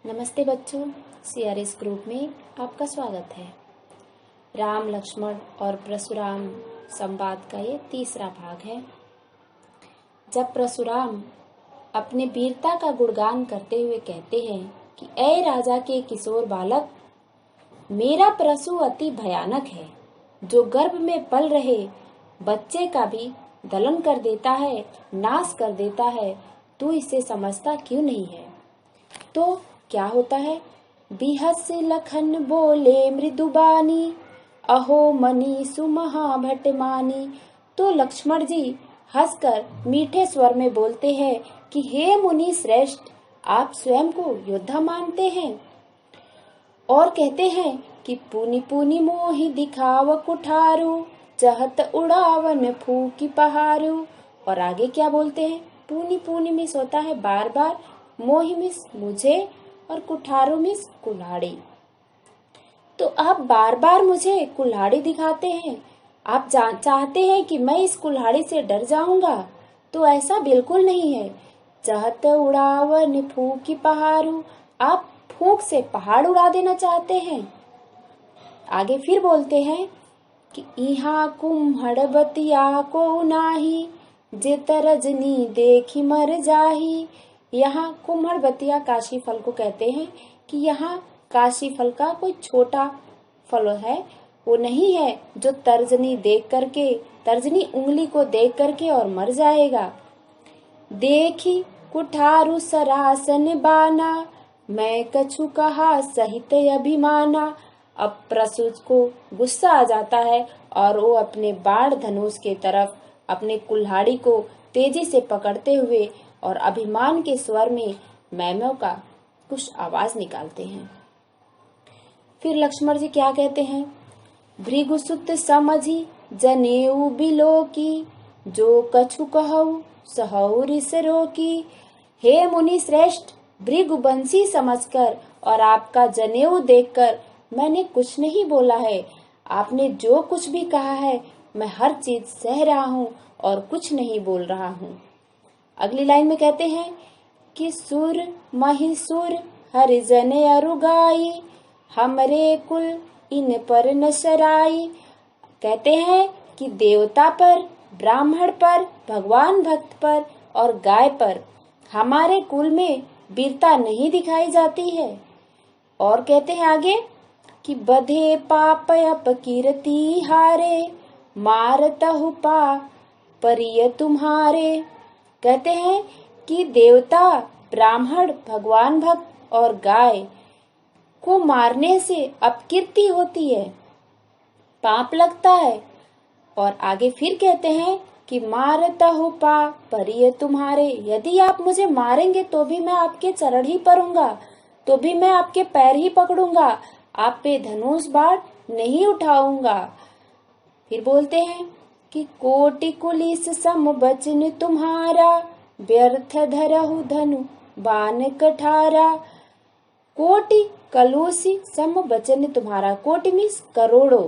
नमस्ते बच्चों, CRS group में आपका स्वागत है। राम, लक्ष्मण और परशुराम संवाद का ये तीसरा भाग है। जब परशुराम अपने वीरता का गुणगान करते हुए कहते हैं कि ऐ राजा के किशोर बालक, मेरा परशु अति भयानक है, जो गर्भ में पल रहे बच्चे का भी दलन कर देता है, नाश कर देता है, तू इसे समझता क्यों नहीं है? तो क्या होता है? बिहस लखन बोले मृदुबानी, अहो मनी सुमहाभट मानी। तो लक्ष्मण जी हंसकर मीठे स्वर में बोलते हैं कि हे मुनि श्रेष्ठ, आप स्वयं को योद्धा मानते हैं और कहते हैं कि पुनि पुनि मोहि दिखाव कुठारू, चहत उड़ावन फूकी पहारू। और आगे क्या बोलते हैं? पुनि पुनि मिस होता है बार बार, मोहि मिस मुझे, और कुठारू मिस कुल्हाड़ी। तो आप बार बार मुझे कुल्हाड़ी दिखाते हैं, आप चाहते हैं कि मैं इस कुल्हाड़ी से डर जाऊंगा, तो ऐसा बिल्कुल नहीं है। चहत उड़ावन फूकी पहाड़ू, आप फूंक से पहाड़ उड़ा देना चाहते हैं। आगे फिर बोलते हैं कि इहा कुम्हड़ बतिया को नाही, जित रजनी देखी मर जाही। यहाँ कुम्हड़ बतिया काशी फल को कहते हैं कि यहाँ काशी फल का कोई छोटा फल है, वो नहीं है जो तर्जनी देख करके, तर्जनी उंगली को देख करके और मर जाएगा। देखी कुठारू सरासन बाना, मैं कछु कहा सहित अभिमाना। अब परशु को गुस्सा आ जाता है और वो अपने बाण धनुष के तरफ अपने कुल्हाड़ी को तेजी से पकड़ते हुए और अभिमान के स्वर में मैमो का कुछ आवाज निकालते हैं। फिर लक्ष्मण जी क्या कहते हैं? भृगुसुत समझी जनेऊ बिलो की, जो कछु कहऊ सहऊ रिस रोकी। हे मुनि श्रेष्ठ, भृगुवंशी समझकर और आपका जनेऊ देखकर मैंने कुछ नहीं बोला है। आपने जो कुछ भी कहा है मैं हर चीज सह रहा हूँ और कुछ नहीं बोल रहा हूँ। अगली लाइन में कहते हैं कि सुर महिसुर हरिजन अरुगाई, हमरे कुल इन पर न शराई। कहते हैं कि देवता पर, ब्राह्मण पर, भगवान भक्त पर और गाय पर हमारे कुल में वीरता नहीं दिखाई जाती है। और कहते हैं आगे कि बधे पाप अपकीर्ति हारे, मारतहु पा परिय तुम्हारे। कहते हैं कि देवता, ब्राह्मण, भगवान भक्त और गाय को मारने से अपकीर्ति होती है, पाप लगता है। और आगे फिर कहते हैं कि मारता हो पा परिय तुम्हारे, यदि आप मुझे मारेंगे तो भी मैं आपके चरण ही पड़ूंगा, तो भी मैं आपके पैर ही पकड़ूंगा, आप पे धनुष बाण नहीं उठाऊंगा। फिर बोलते हैं कि कोटि कुलिस सम बचन तुम्हारा, व्यर्थ धरहु धनु बाण कठारा। कोटि कलुषी सम बचन तुम्हारा, कोटि मीन्स करोड़ों,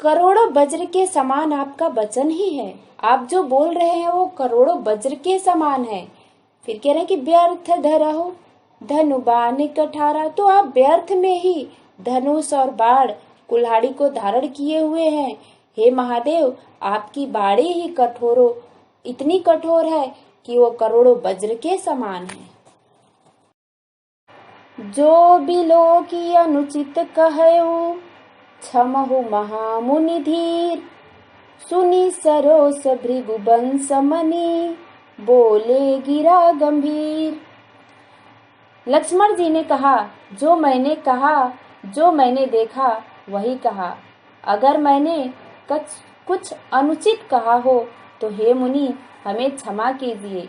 करोड़ों वज्र के समान आपका वचन ही है। आप जो बोल रहे हैं वो करोड़ों वज्र के समान है। फिर कह रहे हैं कि व्यर्थ धरहु धनु बाण कठारा, तो आप व्यर्थ में ही धनुष और बाण, कुल्हाड़ी को धारण किए हुए हैं। हे महादेव, आपकी बाड़ी ही इतनी कठोर है कि वो करोड़ों वज्र के समान है। जो बिलो की अनुचित कहऊ, क्षमहु महामुनि धीर। सुनी सरोस भृगुवंश मनी, बोले गिरा गंभीर। लक्ष्मण जी ने कहा, जो मैंने देखा वही कहा। अगर मैंने कुछ अनुचित कहा हो तो हे मुनि हमें क्षमा कीजिए।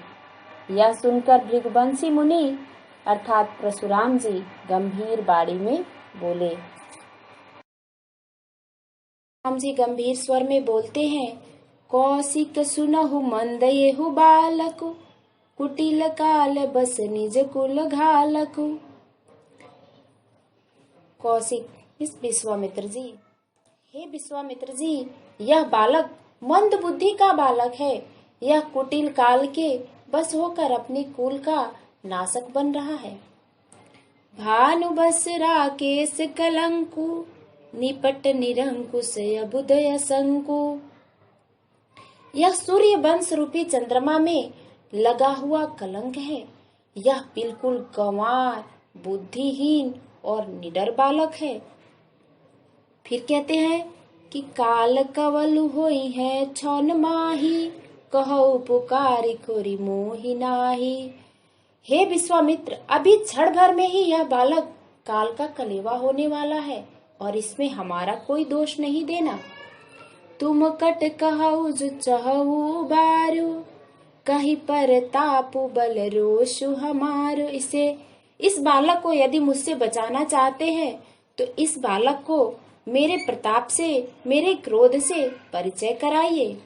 यह सुनकर भृगुवंशी मुनि अर्थात परशुराम जी गंभीर बाड़ी में बोले। राम जी गंभीर स्वर में बोलते हैं, कौशिक सुनहु मंदयहु बालकु, कुटिल काल बस निज कुल घालकु। कौशिक इस विश्वामित्र जी, हे विश्वामित्र जी, यह बालक मंद बुद्धि का बालक है। यह कुटिल काल के बस होकर अपने कुल का नाशक बन रहा है। भानु बसरा केस कलंकु, निपट निरंकुश अबुदय शंकु। यह सूर्य वंश रूपी चंद्रमा में लगा हुआ कलंक है। यह बिल्कुल गंवार, बुद्धिहीन और निडर बालक है। फिर कहते हैं कि काल कवल होई है छौन माही, कहु पुकारी खोरी मोहि नाही। हे विश्वामित्र, अभी क्षण भर में ही यह बालक काल का कलेवा होने वाला है और इसमें हमारा कोई दोष नहीं देना। तुम कट कहु जो चहु बारू, कहीं पर तापु बल रोषु हमारो। इस बालक को यदि मुझसे बचाना चाहते हैं तो इस बालक को मेरे प्रताप से, मेरे क्रोध से परिचय कराइए।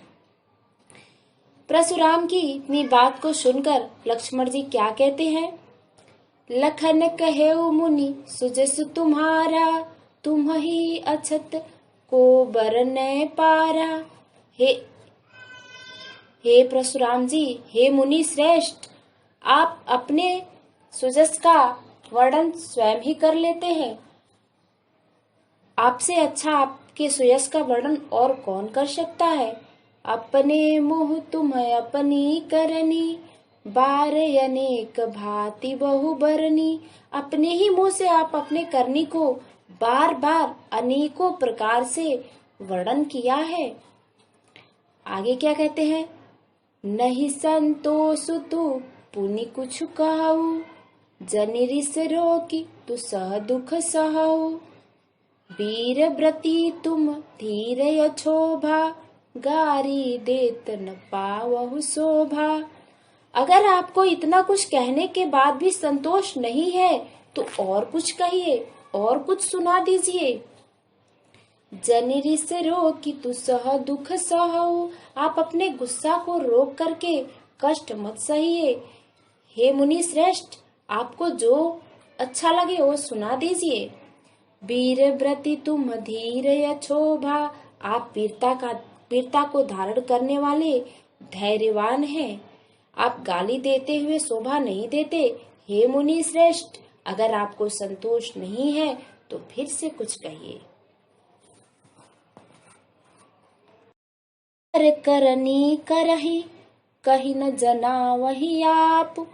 परशुराम की इतनी बात को सुनकर लक्ष्मण जी क्या कहते हैं? लखन कहेउ मुनि सुजसु तुम्हारा, तुम ही अछत को बरनै पारा। हे परशुराम जी, हे मुनि श्रेष्ठ, आप अपने सुजस का वर्णन स्वयं ही कर लेते हैं। आपसे अच्छा आपके सुयश का वर्णन और कौन कर सकता है? अपने मुँह तुम अपनी करनी, बार अनेक भांति बहु बरनी। अपने ही मुंह से आप अपने करनी को बार बार अनेकों प्रकार से वर्णन किया है। आगे क्या कहते हैं? नहीं संतोष तू पुनि कुछ कहू, जनि रिस रोकी तू सह दुख सहु। वीर व्रती तुम धीर यछोभा, गारी देत न पावहु शोभा। अगर आपको इतना कुछ कहने के बाद भी संतोष नहीं है तो और कुछ कहिए, और कुछ सुना दीजिए। जनि रिस रोकी तू सह दुख सहु। आप अपने गुस्सा को रोक करके कष्ट मत सहिए। हे मुनि श्रेष्ठ, आपको जो अच्छा लगे वो सुना दीजिए। वीर व्रती तुम धीर यछोभा। आप वीरता को धारण करने वाले धैर्यवान हैं। आप गाली देते हुए शोभा नहीं देते। हे मुनि श्रेष्ठ, अगर आपको संतोष नहीं है तो फिर से कुछ कहिए। करनी करही कही न जना वही आप,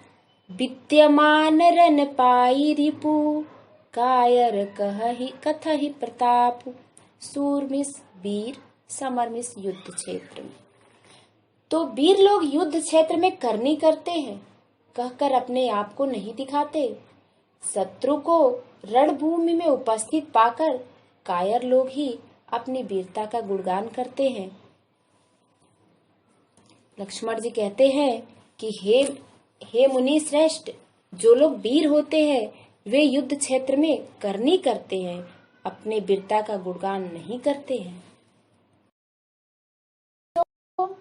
विद्यमान रन पाई रिपु, कायर कहही कथहि प्रताप। सूरमिस वीर समरमिस युद्ध क्षेत्र में। तो वीर लोग युद्ध क्षेत्र में करनी करते हैं, कहकर अपने आप को नहीं दिखाते। शत्रु को रणभूमि में उपस्थित पाकर कायर लोग ही अपनी वीरता का गुणगान करते हैं। लक्ष्मण जी कहते हैं कि हे मुनि श्रेष्ठ, जो लोग वीर होते हैं वे युद्ध क्षेत्र में करनी करते हैं, अपने वीरता का गुणगान नहीं करते हैं। तो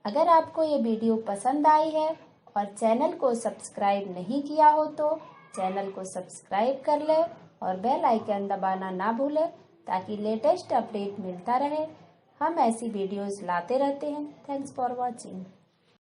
अगर आपको ये वीडियो पसंद आई है और चैनल को सब्सक्राइब नहीं किया हो तो चैनल को सब्सक्राइब कर ले और बेल आइकन दबाना ना भूलें ताकि लेटेस्ट अपडेट मिलता रहे। हम ऐसी वीडियोस लाते रहते हैं। Thanks for watching.